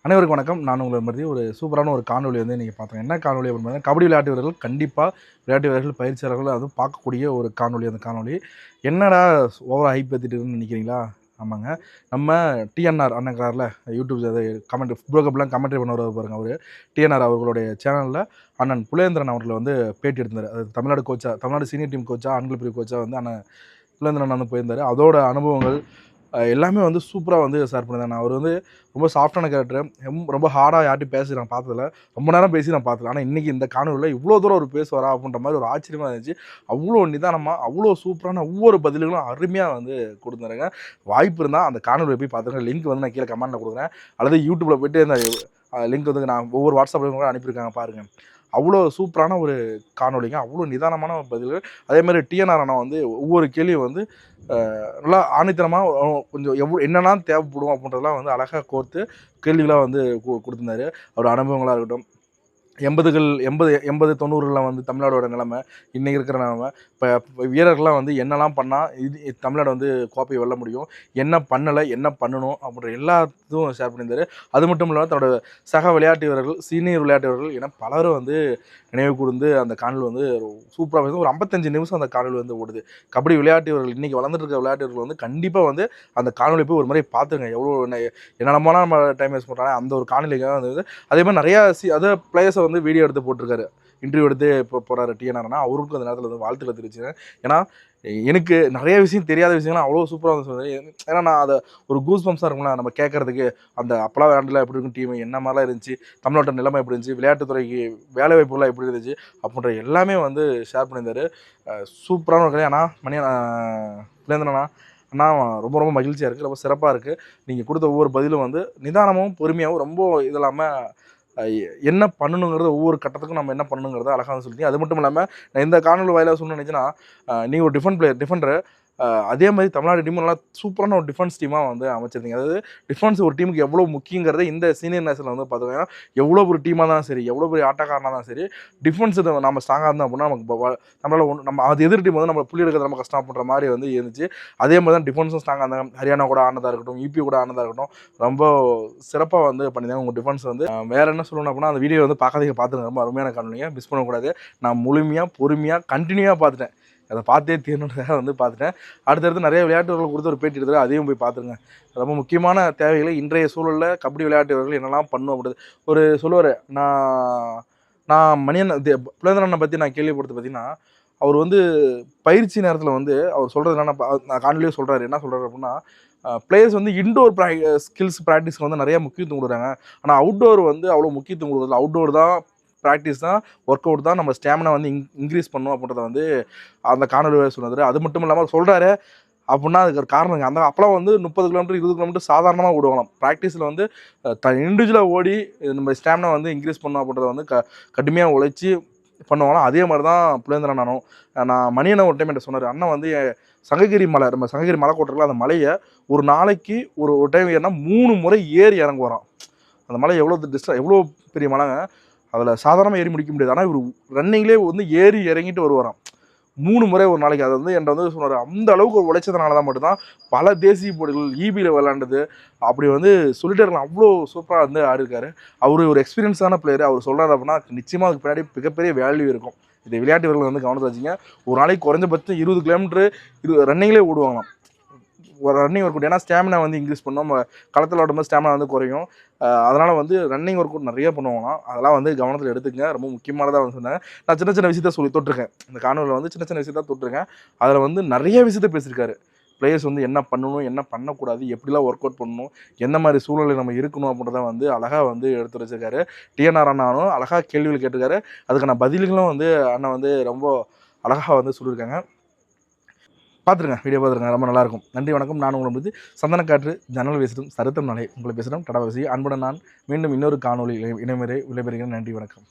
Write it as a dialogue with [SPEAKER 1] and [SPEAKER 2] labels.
[SPEAKER 1] அனைவருக்கும் வணக்கம். நான் உங்கள மறுபடி ஒரு சூப்பரான ஒரு காணொளி வந்து இன்னைக்கு பார்த்தோம். என்ன காணொளி அப்படின்னா, கபடி விளையாட்டு வீரர்கள் கண்டிப்பா விளையாட்டு வீரர்கள், பயிற்சியாளர்கள் அதுவும் பார்க்கக்கூடிய ஒரு காணொளி. அந்த காணொளி என்னடா ஓவரா ஹைப் ஏத்திட்டு இருக்குன்னு நினைக்கிறீங்களா? ஆமாங்க. நம்ம டிஎன்ஆர் அண்ணன் இருக்கார்ல, யூடியூப் அது கமெண்ட் ப்ரோ கப்லாம் கமெண்ட்ரி பண்ணுவாரு பாருங்க அவரு. டிஎன்ஆர் அவர்களுடைய சேனல்ல அண்ணன் புலேந்திரன் அவர்கள் வந்து பேட்டி எடுத்திருந்தாரு. அது தமிழ்நாடு கோச்சா, தமிழ்நாடு சீனியர் டீம் கோச்சா, ஆண்கள் பிரிவு கோச்சா வந்து அண்ணன் புலேந்திரன் வந்து போயிருந்தாரு. அதோட அனுபவங்கள் எல்லாமே வந்து சூப்பரா வந்து ஷேர் பண்ணியிருந்தாங்க. அவர் வந்து ரொம்ப சாஃப்ட்டான கேரக்டர். ரொம்ப ஹார்டா யார்ட்டயும் பேசி நான் பார்த்ததில்ல. ரொம்ப நேரம் பேசி நான் பார்த்ததில்ல. ஆனா இன்னைக்கு இந்த காணொளியில இவ்ளோ தூரம் அவரு பேசுவாரா? அப்படின்ற மாரி ஒரு ஆச்சரியமா இருந்துச்சு. அவ்ளோ நிதானமா, அவ்ளோ சூப்பரான ஒவ்வொரு பதில்களும் அருமையா வந்து குடுத்தாருங்க. வாய்ப்பு இருந்தா அந்த காணொளிய போய் பார்த்துருங்க. லிங்க் வந்து நான் கீழ கமெண்ட்ல குடுக்குறேன். அல்லது YouTubeல போயிட்டு இந்த லிங்க் வந்து நான் ஒவ்வொரு வாட்ஸ்அப்லயும் கூட அனுப்பியிருக்காங்க பாருங்க. அவ்வளோ சூப்பரான ஒரு காணொளிங்க. அவ்வளோ நிதானமான பதில்கள். அதேமாரி டிஎன்ஆர் அண்ணா வந்து ஒவ்வொரு கேள்வியும் வந்து நல்லா ஆணித்தனமா கொஞ்சம் என்னெல்லாம் தேவைப்படும் அப்படின்றதெல்லாம் வந்து அழகா கோர்த்து கேள்விகளா வந்து குடுத்திருந்தாரு. அவரோட அனுபவங்களா இருக்கட்டும். 80 90ல வந்து தமிழ்நாடோட நிலைமை, இன்னைக்கு இருக்கிற நிலைமை, இப்போ வீரர்கள்லாம் வந்து என்னெல்லாம் பண்ணா இது தமிழ்நாடு வந்து கோப்பையை வெல்ல முடியும், என்ன பண்ணலை, என்ன பண்ணணும் அப்படின்ற எல்லாத்தையும் ஷேர் பண்ணியிருந்தாரு. அது மட்டும் இல்லாமல் தன்னோட சக விளையாட்டு வீரர்கள், சீனியர் விளையாட்டு வீரர்கள் என பலரும் வந்து நினைவு கூர்ந்து அந்த காணொளி வந்து சூப்பராக ஒரு 55 நிமிஷம் அந்த காணொளி வந்து ஓடுது. கபடி விளையாட்டு வீரர்கள், இன்னைக்கு வளர்ந்துட்டு இருக்க விளையாட்டு வீரர்கள் வந்து கண்டிப்பாக வந்து அந்த காணொளி போய் ஒரு முறை பார்த்துங்க. எவ்வளோ என்னென்னமான நம்ம டைம் வேஸ்ட் பண்ணுறாங்க அந்த ஒரு காணொலிக்காக வந்து அதே மாதிரி நிறையா அதர் பிளேயர்ஸை வந்து வீடியோ எடுத்து போட்டிருக்காரு. இன்டர்வியூ எடுத்து இப்போ போகிறாரு டிஎன்ஆர்னா, அவருக்கும் அந்த நேரத்தில் வந்து வாழ்த்துக்களை தெரிவிச்சுக்கிறேன். ஏன்னா எனக்கு நிறைய விஷயம் தெரியாத விஷயங்கள்லாம் அவ்வளோ சூப்பராக வந்து சொன்னாரு. ஏன்னா நான் அதை ஒரு கூஸ் பம்ப்ஸாக இருக்கும்ல நம்ம கேட்கறதுக்கு, அந்த அப்போலாம் விளையாண்டுல எப்படி இருக்கும் டீம், என்ன மாதிரிலாம் இருந்துச்சு, தமிழ்நாட்டோட நிலைமை எப்படி இருந்துச்சு, விளையாட்டுத்துறைக்கு வேலை வாய்ப்புகள்லாம் எப்படி இருந்துச்சு அப்படின்ற எல்லாமே வந்து ஷேர் பண்ணியிருந்தாரு. சூப்பரான ஒரு கதை. ஆனால் புலேந்திரனா அண்ணா ரொம்ப ரொம்ப மகிழ்ச்சியாக இருக்குது, ரொம்ப சிறப்பாக இருக்குது. நீங்கள் கொடுத்த ஒவ்வொரு பதிலும் வந்து நிதானமும் பொறுமையாகவும் ரொம்ப இது இல்லாமல் என்ன பண்ணணுங்கிறது ஒவ்வொரு கட்டத்துக்கும் நம்ம என்ன பண்ணணுங்கிறத அழகாக சொல்லிட்டீங்க. அது மட்டும் இல்லாமல் நான் இந்த காணொலி வாயிலாக சொல்லணும்னு நினச்சேன்னா, நீங்கள் ஒரு டிஃபெண்டரு அதே மாதிரி தமிழ்நாடு டீம் நல்லா சூப்பரான ஒரு டிஃபென்ஸ் டீமாக வந்து அமைச்சிருந்தீங்க. அதாவது டிஃபென்ஸ் ஒரு டீமுக்கு எவ்வளோ முக்கியங்கிறத இந்த சீனியர் நேஷனில் வந்து பார்த்துக்கோங்க. எவ்வளோ ஒரு டீமாக தான் சரி, எவ்வளோ பெரிய ஆட்டக்காரனாக தான் சரி, டிஃபென்ஸ் நம்ம ஸ்ட்ராங்காக இருந்தோம் அப்படின்னா நமக்கு நம்மளால் நம்ம அது எதிர் டீம் வந்து நம்ம புள்ளி எடுக்கிறது நம்ம கஷ்டம் பண்ணுற மாதிரி வந்து இருந்துச்சு. அதே மாதிரி தான் டிஃபென்ஸும் ஸ்ட்ராங்காக இருந்தாங்க. ஹரியானா கூட ஆனதாக இருக்கட்டும், யூபி கூட ஆனதாக இருக்கட்டும், ரொம்ப சிறப்பாக வந்து பண்ணியிருந்தாங்க உங்கள் டிஃபென்ஸ் வந்து. வேறு என்ன சொல்லணும் அப்படின்னா, அந்த வீடியோ வந்து பார்த்துருங்க. ரொம்ப அருமையான காணொலிங்க, மிஸ் பண்ணக்கூடாது. நான் முழுமையாக பொறுமையாக கண்டினியூவாக பார்த்துட்டேன். அதை பார்த்தே தீரணுன்றதாக வந்து பார்த்துட்டேன். அடுத்தடுத்து நிறைய விளையாட்டு வீரர்கள் கொடுத்து ஒரு பேட்டி எடுத்தாரு, அதையும் போய் பார்த்துருங்க. ரொம்ப முக்கியமான தேவைகளை இன்றைய சூழலில் கபடி விளையாட்டு வீரர்கள் என்னெல்லாம் பண்ணும் அப்படின்றது ஒரு சொல்லுவார். நான் புலேந்திரனை பற்றி நான் கேள்விப்படுறது பார்த்தீங்கன்னா, அவர் வந்து பயிற்சி நேரத்தில் வந்து அவர் சொல்கிறது என்னென்னா, நான் காணொலியே சொல்கிறாரு. என்ன சொல்கிறாரு அப்படின்னா, பிளேயர்ஸ் வந்து இன்டோர் ஸ்கில்ஸ் ப்ராக்டிஸ்க்கு வந்து நிறைய முக்கியத்துவம் கொடுக்குறாங்க. ஆனால் அவுட்டோர் வந்து அவ்வளோ முக்கியத்துவம் கொடுக்குறதில்ல. அவுட்டோர் தான் ப்ராக்டிஸ் தான், ஒர்க் அவுட் தான் நம்ம ஸ்டாமினா வந்து இன்க்ரீஸ் பண்ணும் அப்படின்றத வந்து அந்த காணொலியில் சொன்னார். அது மட்டும் இல்லாமல் சொல்கிறாரு அப்படின்னா அதுக்கு ஒரு காரணம். அப்போலாம் வந்து 30 கிலோமீட்டர் 20 கிலோமீட்டர் சாதாரணமாக ஓடுவாங்களாம். ப்ராக்டிஸில் வந்து இண்டிவிஜுவலாக ஓடி நம்ம ஸ்டாமினா வந்து இன்க்ரீஸ் பண்ணும் அப்படின்றத வந்து கடுமையாக உழைச்சி பண்ணுவாங்களாம். அதே மாதிரி தான் புலேந்திரன் அண்ணனும். நான் மணியண்ணன் ஒரு டைம் என்கிட்ட சொன்னார், அண்ணன் வந்து சங்ககிரி மலை, நம்ம சங்ககிரி மலை கோட்டிருக்கல, அந்த மலையை ஒரு நாளைக்கு ஒரு டைம் ஏறினா 3 முறை ஏறி இறங்குவாராம். அந்த மலை எவ்வளோ பெரிய மலைங்க, அதில் சாதாரணமாக ஏறி முடிக்க முடியாது. ஆனால் இவர் ரன்னிங்லேயே வந்து ஏறி இறங்கிட்டு வருவாராம் 3 முறை ஒரு நாளைக்கு. அதை வந்து என்கிட்ட வந்து சொன்னார். அந்த அளவுக்கு ஒரு உழைச்சதுனால தான் மட்டும்தான் பல தேசிய போட்டிகள் ஈபியில் விளையாண்டது அப்படி வந்து சொல்லிட்டே இருக்கலாம். அவ்வளோ சூப்பராக வந்து ஆடிருக்காரு. அவர் ஒரு எக்ஸ்பீரியன்ஸான பிளேயர். அவர் சொல்கிறார் அப்படின்னா நிச்சயமாக அதுக்கு பின்னாடி மிகப்பெரிய வேல்யூ இருக்கும். இதை விளையாட்டு வீரர்கள் வந்து கவனத்தில் வச்சுங்க. ஒரு நாளைக்கு குறைஞ்சபட்சம் 20 கிலோமீட்டர் ரன்னிங்லேயே ஓடுவாங்களாம். ஒரு ரன்னிங் ஒர்க் அவுட். ஏன்னா ஸ்டாமினா வந்து இன்க்ரீஸ் பண்ணும். நம்ம களத்தில் ஓடும்போது ஸ்டாமினா வந்து குறையும். அதனால் வந்து ரன்னிங் ஒர்க் அவுட் நிறைய பண்ணுவாங்களாம். அதெல்லாம் வந்து கவனத்தில் எடுத்துக்கங்க. ரொம்ப முக்கியமானதாக வந்து சொன்னாங்க. நான் சின்ன சின்ன விஷயத்த தொட்டிருக்கேன். இந்த காணொலியில் வந்து சின்ன சின்ன விஷயத்த தொட்டிருக்கேன். அதில் வந்து நிறைய விஷயத்த பேசியிருக்காரு. பிளேயர்ஸ் வந்து என்ன பண்ணணும், என்ன பண்ணக்கூடாது, எப்படிலாம் ஒர்க் அவுட் பண்ணணும், எந்த மாதிரி சூழலில் நம்ம இருக்கணும் அப்படின்றத வந்து அழகாக வந்து எடுத்து வச்சிருக்காரு. டிஎன்ஆர் அண்ணாவும் அழகாக கேள்விகள் கேட்டிருக்காரு. அதுக்கான பதில்களும் வந்து அண்ணன் வந்து ரொம்ப அழகாக வந்து சொல்லியிருக்காங்க. பார்த்துருங்க, வீடியோ பார்த்துருங்க, ரொம்ப நல்லாயிருக்கும். நன்றி, வணக்கம். நான் உங்களை வந்து சந்தனக்காற்று ஜன்னல் பேசுகிறோம் சருத்தம் நாளை உங்களை பேசுகிறோம். டடாவசி அன்புடன் நான் மீண்டும் இன்னொரு காணொலி விடைபெறுகிறேன். நன்றி, வணக்கம்.